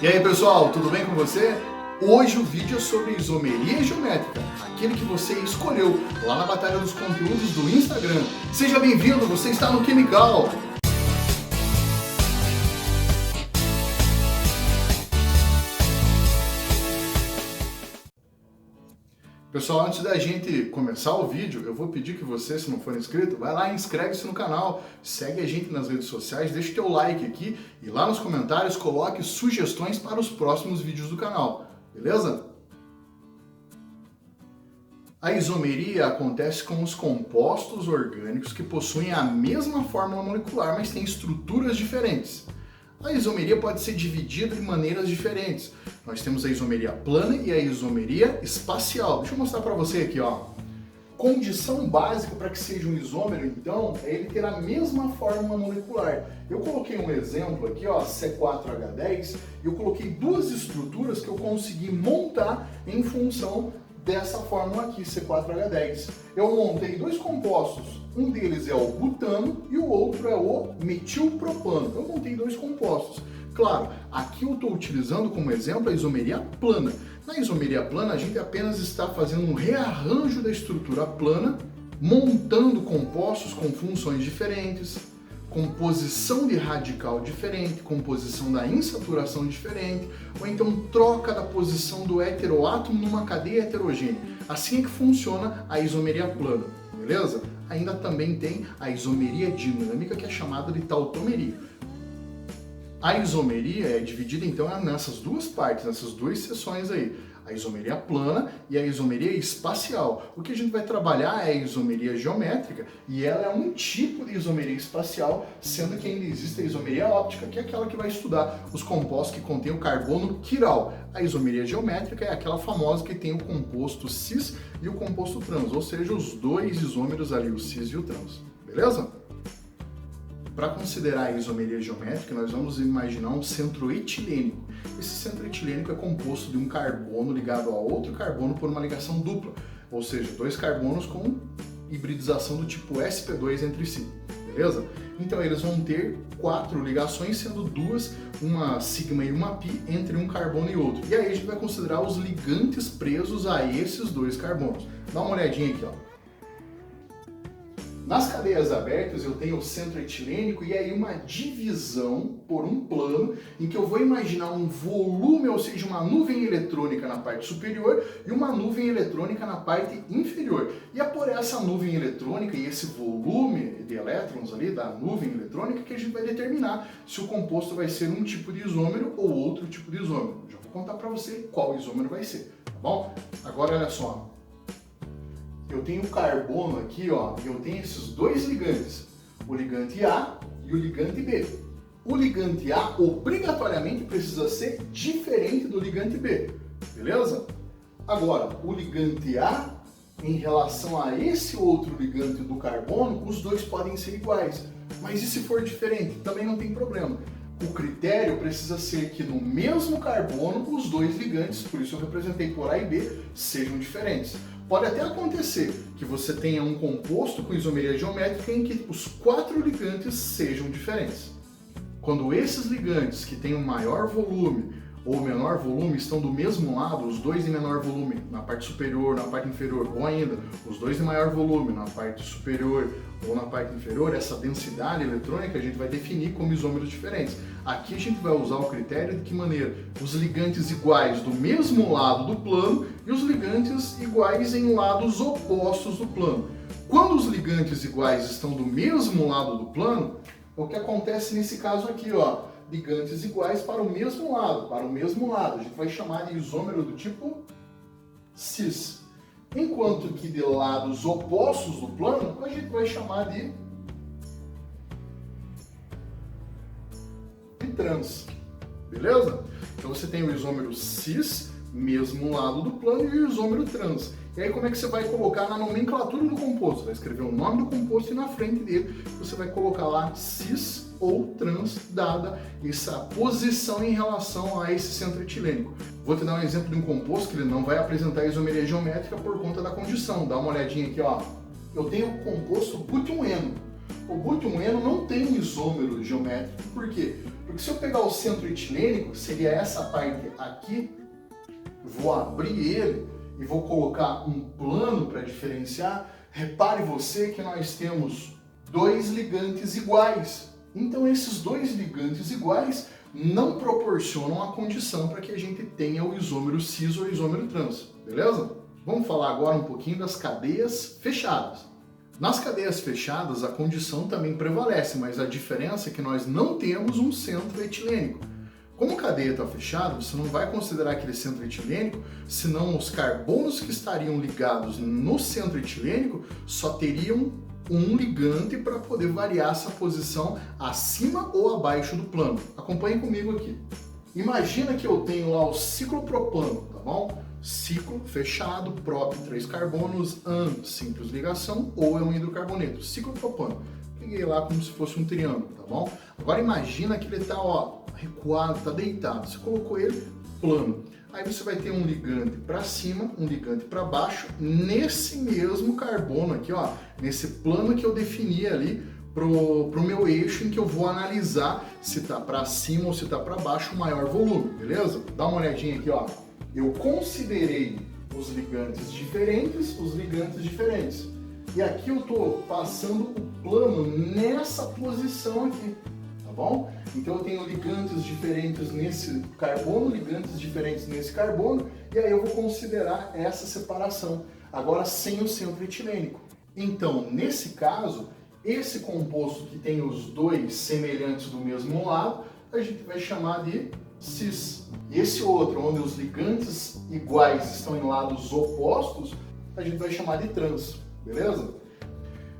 E aí pessoal, tudo bem com você? Hoje o vídeo é sobre isomeria geométrica, aquele que você escolheu lá na Batalha dos Conteúdos do Instagram. Seja bem-vindo, você está no Quimical! Pessoal, antes da gente começar o vídeo, eu vou pedir que você, se não for inscrito, vai lá e inscreve-se no canal, segue a gente nas redes sociais, deixa o teu like aqui e lá nos comentários coloque sugestões para os próximos vídeos do canal, beleza? A isomeria acontece com os compostos orgânicos que possuem a mesma fórmula molecular, mas têm estruturas diferentes. A isomeria pode ser dividida de maneiras diferentes. Nós temos a isomeria plana e a isomeria espacial. Deixa eu mostrar para você aqui, ó. Condição básica para que seja um isômero, então, é ele ter a mesma fórmula molecular. Eu coloquei um exemplo aqui, ó, C4H10, e eu coloquei duas estruturas que eu consegui montar em função dessa fórmula aqui, C4H10. Eu montei dois compostos, um deles é o butano e o outro é o metilpropano. Eu montei dois compostos. Claro, aqui eu estou utilizando como exemplo a isomeria plana. Na isomeria plana, a gente apenas está fazendo um rearranjo da estrutura plana, montando compostos com funções diferentes, composição de radical diferente, composição da insaturação diferente, ou então troca da posição do heteroátomo numa cadeia heterogênea. Assim é que funciona a isomeria plana, beleza? Ainda também tem a isomeria dinâmica, que é chamada de tautomeria. A isomeria é dividida então nessas duas partes, nessas duas seções aí. A isomeria plana e a isomeria espacial. O que a gente vai trabalhar é a isomeria geométrica e ela é um tipo de isomeria espacial, sendo que ainda existe a isomeria óptica, que é aquela que vai estudar os compostos que contêm o carbono quiral. A isomeria geométrica é aquela famosa que tem o composto cis e o composto trans, ou seja, os dois isômeros ali, o cis e o trans. Beleza? Para considerar a isomeria geométrica, nós vamos imaginar um centro etilênico. Esse centro etilênico é composto de um carbono ligado a outro carbono por uma ligação dupla, ou seja, dois carbonos com hibridização do tipo sp2 entre si, beleza? Então eles vão ter 4 ligações, sendo duas, uma sigma e uma pi, entre um carbono e outro. E aí a gente vai considerar os ligantes presos a esses dois carbonos. Dá uma olhadinha aqui, ó. Nas cadeias abertas eu tenho o centro etilênico e aí uma divisão por um plano em que eu vou imaginar um volume, ou seja, uma nuvem eletrônica na parte superior e uma nuvem eletrônica na parte inferior. E é por essa nuvem eletrônica e esse volume de elétrons ali da nuvem eletrônica que a gente vai determinar se o composto vai ser um tipo de isômero ou outro tipo de isômero. Já vou contar para você qual isômero vai ser, tá bom? Agora olha só. Eu tenho carbono aqui, ó, e eu tenho esses dois ligantes, o ligante A e o ligante B. O ligante A obrigatoriamente precisa ser diferente do ligante B, beleza? Agora, o ligante A em relação a esse outro ligante do carbono, os dois podem ser iguais, mas e se for diferente? Também não tem problema. O critério precisa ser que no mesmo carbono os dois ligantes, por isso eu representei por A e B, sejam diferentes. Pode até acontecer que você tenha um composto com isomeria geométrica em que os 4 ligantes sejam diferentes. Quando esses ligantes que têm um maior volume ou menor volume estão do mesmo lado, os dois de menor volume na parte superior, na parte inferior, ou ainda os dois de maior volume na parte superior ou na parte inferior, essa densidade eletrônica a gente vai definir como isômeros diferentes. Aqui a gente vai usar o critério de que maneira? Os ligantes iguais do mesmo lado do plano e os ligantes iguais em lados opostos do plano. Quando os ligantes iguais estão do mesmo lado do plano, é o que acontece nesse caso aqui, ó. Ligantes iguais para o mesmo lado, a gente vai chamar de isômero do tipo cis. Enquanto que de lados opostos do plano, a gente vai chamar de trans, beleza? Então você tem o isômero cis, mesmo lado do plano, e o isômero trans. E aí como é que você vai colocar na nomenclatura do composto? Você vai escrever o nome do composto e na frente dele você vai colocar lá cis ou trans, dada essa posição em relação a esse centro etilênico. Vou te dar um exemplo de um composto que ele não vai apresentar isomeria geométrica por conta da condição. Dá uma olhadinha aqui, ó. Eu tenho o composto butano. O butano não tem isômero geométrico, por quê? Porque se eu pegar o centro etilênico, seria essa parte aqui, vou abrir ele e vou colocar um plano para diferenciar. Repare você que nós temos dois ligantes iguais. Então esses dois ligantes iguais não proporcionam a condição para que a gente tenha o isômero cis ou isômero trans, beleza? Vamos falar agora um pouquinho das cadeias fechadas. Nas cadeias fechadas a condição também prevalece, mas a diferença é que nós não temos um centro etilênico. Como a cadeia está fechada, você não vai considerar aquele centro etilênico, senão os carbonos que estariam ligados no centro etilênico só teriam um ligante para poder variar essa posição acima ou abaixo do plano. Acompanhe comigo aqui. Imagina que eu tenho lá o ciclopropano, tá bom? Ciclo fechado, prop 3 carbonos, an simples ligação ou é um hidrocarboneto, ciclopropano. Peguei lá como se fosse um triângulo, tá bom? Agora imagina que ele está recuado, está deitado. Você colocou ele plano. Aí você vai ter um ligante para cima, um ligante para baixo, nesse mesmo carbono aqui, ó, nesse plano que eu defini ali pro meu eixo em que eu vou analisar se está para cima ou se está para baixo o maior volume, beleza? Dá uma olhadinha aqui, ó. Eu considerei os ligantes diferentes, E aqui eu estou passando o plano nessa posição aqui, tá bom? Então eu tenho ligantes diferentes nesse carbono, ligantes diferentes nesse carbono, e aí eu vou considerar essa separação, agora sem o centro etilênico. Então, nesse caso, esse composto que tem os dois semelhantes do mesmo lado, a gente vai chamar de cis. E esse outro, onde os ligantes iguais estão em lados opostos, a gente vai chamar de trans, beleza?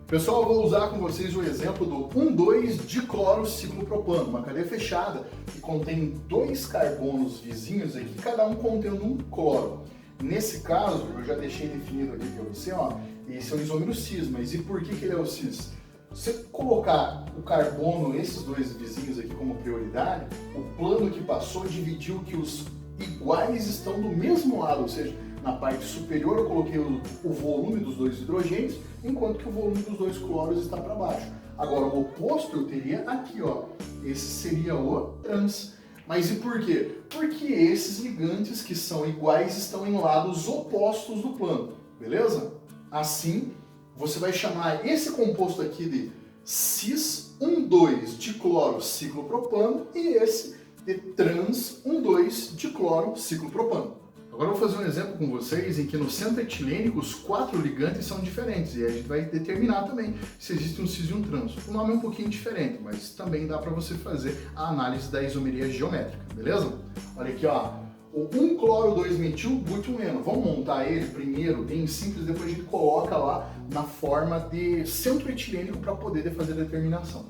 Pessoal, eu vou usar com vocês o exemplo do 1,2-diclorociclopropano, uma cadeia fechada que contém dois carbonos vizinhos aqui, cada um contendo um cloro. Nesse caso, eu já deixei definido aqui para você, ó, esse é o isômero cis, mas e por que ele é o cis? Se você colocar o carbono, esses dois vizinhos aqui como prioridade, o plano que passou dividiu que os iguais estão do mesmo lado, ou seja, na parte superior eu coloquei o volume dos dois hidrogênios, enquanto que o volume dos dois cloros está para baixo. Agora o oposto eu teria aqui, ó, esse seria o trans. Mas e por quê? Porque esses ligantes que são iguais estão em lados opostos do plano, beleza? Assim, você vai chamar esse composto aqui de cis 1,2-diclorociclopropano e esse de trans 1,2-diclorociclopropano. Agora eu vou fazer um exemplo com vocês em que no centro etilênico os 4 ligantes são diferentes e aí a gente vai determinar também se existe um cis e um trans. O nome é um pouquinho diferente, mas também dá para você fazer a análise da isomeria geométrica, beleza? Olha aqui, ó, o 1-cloro-2-metil-butileno. Vamos montar ele primeiro, bem simples, depois a gente coloca lá na forma de centro etilênico para poder fazer a determinação.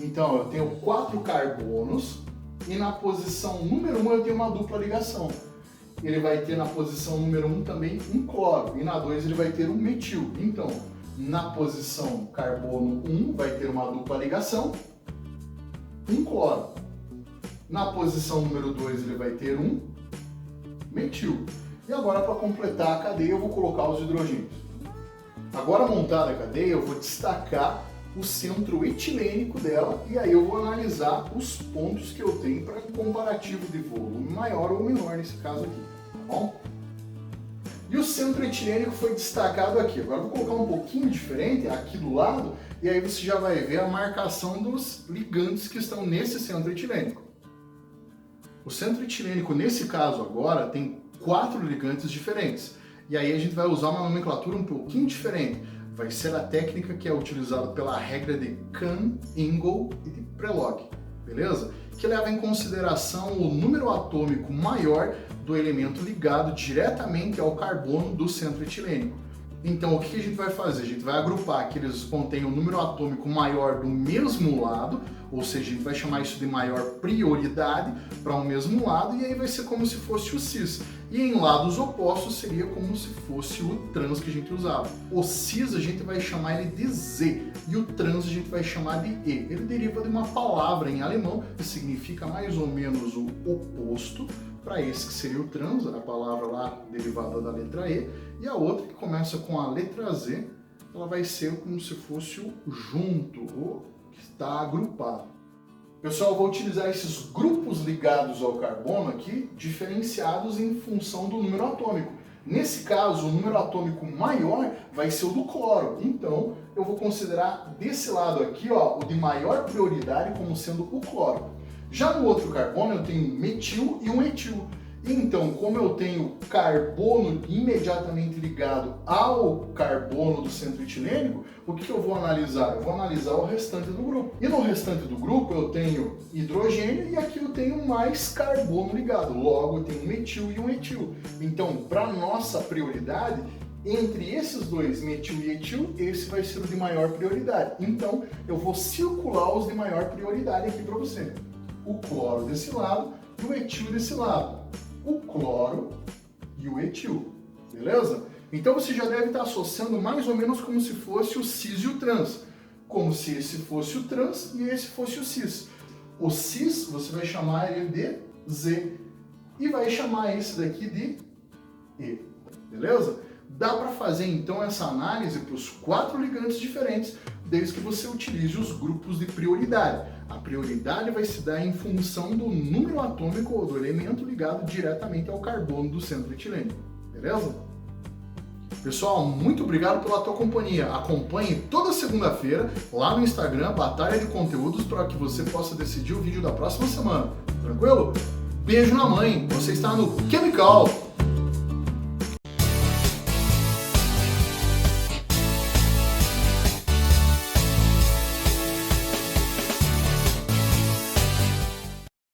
Então eu tenho 4 carbonos e na posição número 1 eu tenho uma dupla ligação. Ele vai ter na posição número 1 também um cloro, e na 2 ele vai ter um metil. Então, na posição carbono 1 vai ter uma dupla ligação, um cloro. Na posição número 2 ele vai ter um metil. E agora, para completar a cadeia, eu vou colocar os hidrogênios. Agora, montada a cadeia, eu vou destacar o centro etilênico dela e aí eu vou analisar os pontos que eu tenho para comparativo de volume maior ou menor nesse caso aqui, tá bom? E o centro etilênico foi destacado aqui. Agora eu vou colocar um pouquinho diferente aqui do lado e aí você já vai ver a marcação dos ligantes que estão nesse centro etilênico. O centro etilênico nesse caso agora tem 4 ligantes diferentes e aí a gente vai usar uma nomenclatura um pouquinho diferente. Vai ser a técnica que é utilizada pela regra de Kahn, Ingold e de Prelog, beleza? Que leva em consideração o número atômico maior do elemento ligado diretamente ao carbono do centro etilênico. Então, o que a gente vai fazer? A gente vai agrupar aqueles que contêm o número atômico maior do mesmo lado, ou seja, a gente vai chamar isso de maior prioridade para um mesmo lado, e aí vai ser como se fosse o cis. E em lados opostos seria como se fosse o trans que a gente usava. O cis a gente vai chamar ele de Z, e o trans a gente vai chamar de E. Ele deriva de uma palavra em alemão que significa mais ou menos o oposto, para esse que seria o trans, a palavra lá derivada da letra E, e a outra que começa com a letra Z, ela vai ser como se fosse o junto, ou que está agrupado. Pessoal, eu vou utilizar esses grupos ligados ao carbono aqui, diferenciados em função do número atômico. Nesse caso, o número atômico maior vai ser o do cloro. Então, eu vou considerar desse lado aqui, ó, o de maior prioridade como sendo o cloro. Já no outro carbono, eu tenho metil e um etil. Então, como eu tenho carbono imediatamente ligado ao carbono do centro etilênico, o que eu vou analisar? Eu vou analisar o restante do grupo. E no restante do grupo eu tenho hidrogênio e aqui eu tenho mais carbono ligado. Logo, eu tenho um metil e um etil. Então, para nossa prioridade, entre esses dois, metil e etil, esse vai ser o de maior prioridade. Então, eu vou circular os de maior prioridade aqui para você. O cloro desse lado e o etil desse lado. O cloro e o etil, beleza? Então você já deve estar associando mais ou menos como se fosse o cis e o trans. Como se esse fosse o trans e esse fosse o cis. O cis você vai chamar ele de Z e vai chamar esse daqui de E, beleza? Dá para fazer então essa análise para os 4 ligantes diferentes, desde que você utilize os grupos de prioridade. A prioridade vai se dar em função do número atômico ou do elemento ligado diretamente ao carbono do centro etilênico, beleza? Pessoal, muito obrigado pela tua companhia. Acompanhe toda segunda-feira lá no Instagram, Batalha de Conteúdos, para que você possa decidir o vídeo da próxima semana. Tranquilo? Beijo na mãe. Você está no Chemical.